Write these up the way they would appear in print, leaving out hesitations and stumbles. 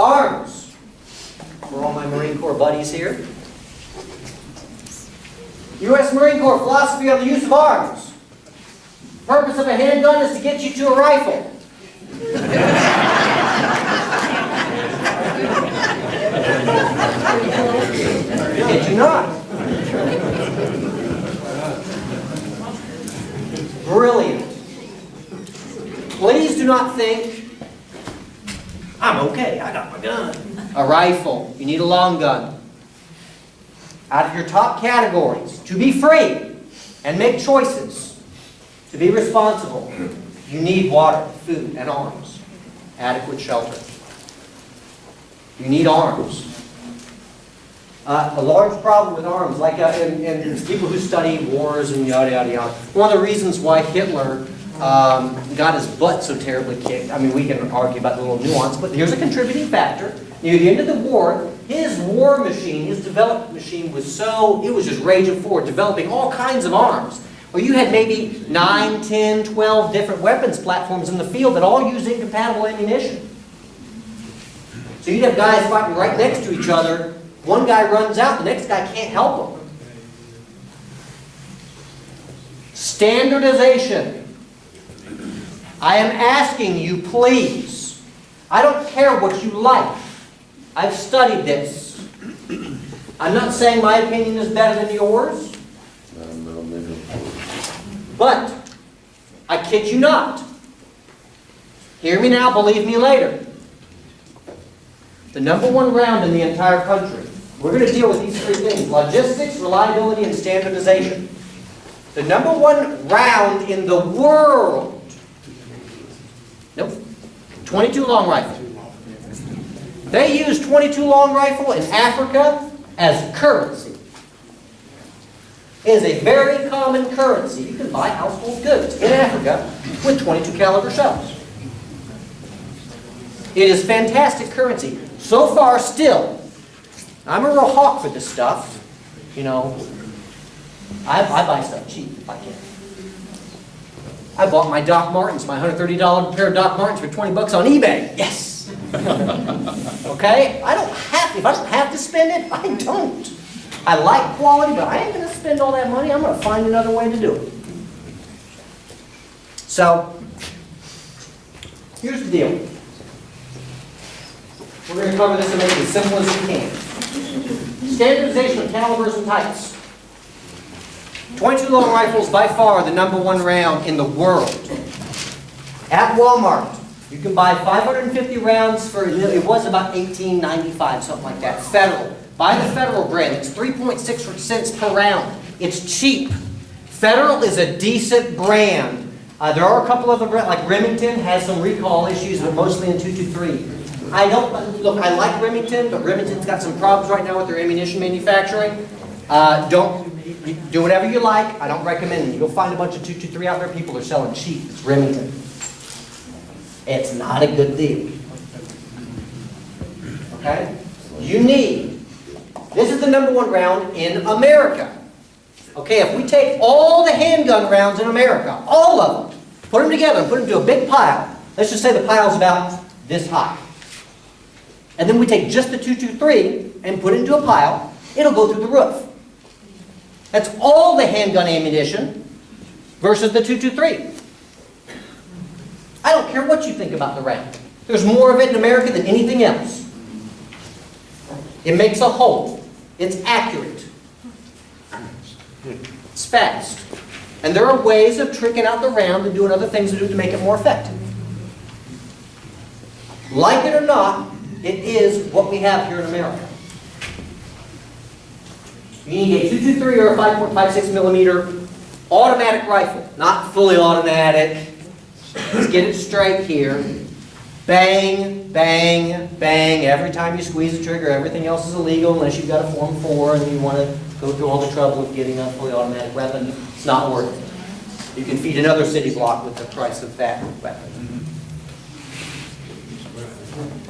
Arms. For all my Marine Corps buddies here. U.S. Marine Corps philosophy on the use of arms. Purpose of a handgun is to get you to a rifle. Did you not? Brilliant. Please do not think, I'm okay, I got my gun. A rifle. You need a long gun. Out of your top categories, to be free and make choices, to be responsible, you need water, food, and arms. Adequate shelter. You need arms. A large problem with arms, like in people who study wars and yada, yada, yada. One of the reasons why Hitler got his butt so terribly kicked, I mean, we can argue about the little nuance, but here's a contributing factor. Near the end of the war, his war machine, his development machine was it was just raging forward, developing all kinds of arms. Well, you had maybe 9, 10, 12 different weapons platforms in the field that all used incompatible ammunition. So you'd have guys fighting right next to each other. One guy runs out, the next guy can't help him. Standardization. I am asking you, please. I don't care what you like. I've studied this. I'm not saying my opinion is better than yours. But, I kid you not. Hear me now, believe me later. The number one round in the entire country. We're going to deal with these three things. Logistics, reliability, and standardization. The number one round in the world. Nope. 22 long rifle. They use 22 long rifle in Africa as currency. It is a very common currency. You can buy household goods in Africa with 22 caliber shells. It is fantastic currency. So far, still, I'm a real hawk for this stuff. You know, I buy stuff cheap if I can. I bought my Doc Martens, my $130 pair of Doc Martens for 20 bucks on eBay. Yes. Okay? If I don't have to spend it, I don't. I like quality, but I ain't going to spend all that money. I'm going to find another way to do it. So, here's the deal. We're going to cover this and make it as simple as we can. Standardization of calibers and types. 22 long rifles by far the number one round in the world. At Walmart, you can buy 550 rounds for, it was about $18.95, something like that. Federal. Buy the Federal brand. It's 3.6 cents per round. It's cheap. Federal is a decent brand. There are a couple other brands, like Remington has some recall issues, but mostly in 223. I like Remington, but Remington's got some problems right now with their ammunition manufacturing. Do whatever you like. I don't recommend it. You go find a bunch of 223 out there, people are selling cheap. It's Remington. It's not a good deal. Okay? This is the number one round in America. Okay, if we take all the handgun rounds in America, all of them, put them together and put them into a big pile. Let's just say the pile's about this high. And then we take just the 223 and put it into a pile, it'll go through the roof. That's all the handgun ammunition versus the 223. I don't care what you think about the round. There's more of it in America than anything else. It makes a hole. It's accurate. It's fast. And there are ways of tricking out the round and doing other things to make it more effective. Like it or not, it is what we have here in America. You need a 223 or a 5.56 millimeter automatic rifle, not fully automatic. Let's get it straight here. Bang, bang, bang. Every time you squeeze the trigger, everything else is illegal unless you've got a Form 4 and you want to go through all the trouble of getting a fully automatic weapon. It's not worth it. You can feed another city block with the price of that weapon.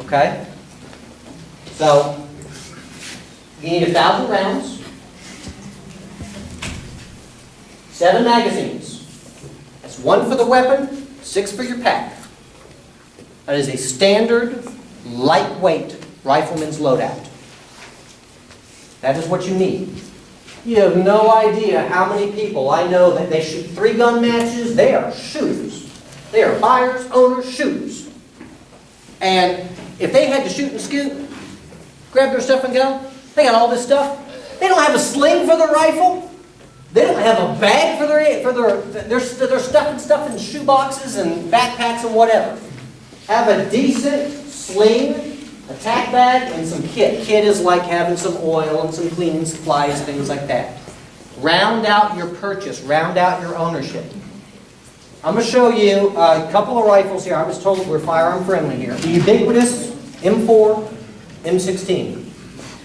Okay? So, you need 1,000 rounds, 7 magazines. That's 1 for the weapon, 6 for your pack. That is a standard, lightweight rifleman's loadout. That is what you need. You have no idea how many people I know that they shoot 3-gun matches. They are shooters. They are buyers, owners, shooters. And if they had to shoot and scoot, grab their stuff and go, they got all this stuff. They don't have a sling for their rifle. They don't have a bag for their stuff in shoe boxes and backpacks and whatever. Have a decent sling, a tack bag, and some kit. Kit is like having some oil and some cleaning supplies, things like that. Round out your purchase. Round out your ownership. I'm going to show you a couple of rifles here. I was told we're firearm friendly here. The ubiquitous M4, M16,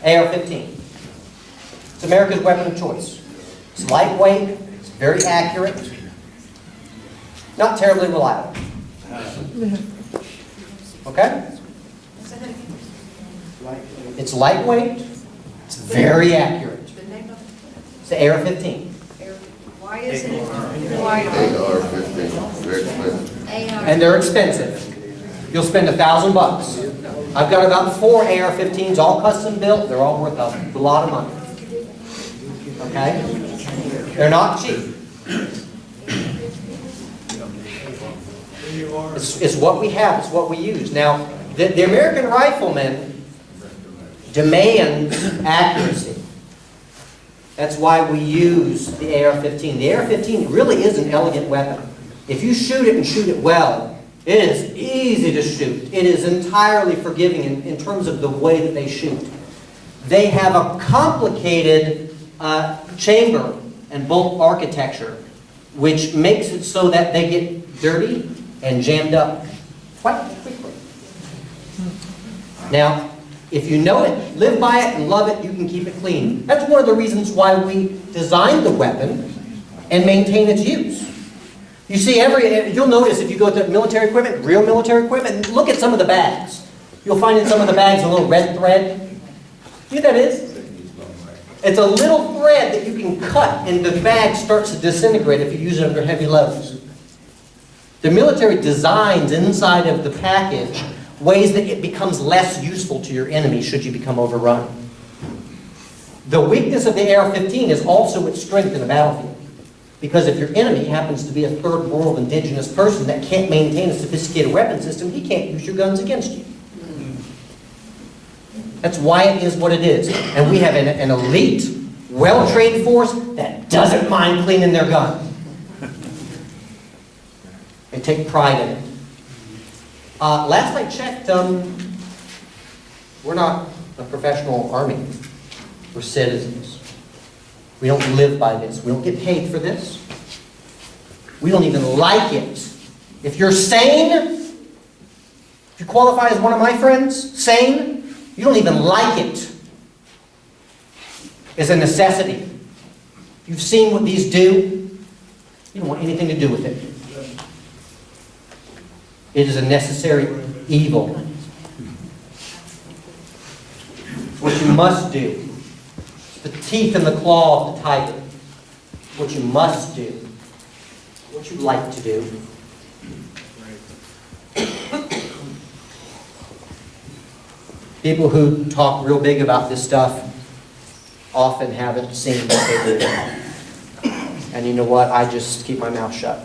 AR-15. It's America's weapon of choice. It's lightweight. It's very accurate. Not terribly reliable. Okay? It's lightweight. It's very accurate. It's the AR-15. Why is it? AR-15, very expensive. And they're expensive. You'll spend $1,000. I've got about 4 AR-15s, all custom built. They're all worth a lot of money. Okay? They're not cheap. It's what we have. It's what we use. Now, the American rifleman demands accuracy. That's why we use the AR-15. The AR-15 really is an elegant weapon. If you shoot it and shoot it well, it is easy to shoot. It is entirely forgiving in terms of the way that they shoot. They have a complicated chamber and bolt architecture, which makes it so that they get dirty and jammed up quite quickly. Now, if you know it, live by it, and love it, you can keep it clean. That's one of the reasons why we designed the weapon and maintain its use. You see, you'll notice if you go to military equipment, real military equipment, look at some of the bags. You'll find in some of the bags a little red thread. See what that is? It's a little thread that you can cut and the bag starts to disintegrate if you use it under heavy loads. The military designs inside of the package ways that it becomes less useful to your enemy should you become overrun. The weakness of the AR-15 is also its strength in the battlefield. Because if your enemy happens to be a third world indigenous person that can't maintain a sophisticated weapon system, he can't use your guns against you. That's why it is what it is. And we have an elite, well-trained force that doesn't mind cleaning their gun. They take pride in it. Last I checked, we're not a professional army. We're citizens. We don't live by this. We don't get paid for this. We don't even like it. If you're sane, if you qualify as one of my friends, sane, you don't even like it. It's a necessity. You've seen what these do. You don't want anything to do with it. It is a necessary evil. It's what you must do. It's the teeth and the claw of the tiger. It's what you must do. What you like to do. People who talk real big about this stuff often haven't seen what they do. And you know what? I just keep my mouth shut.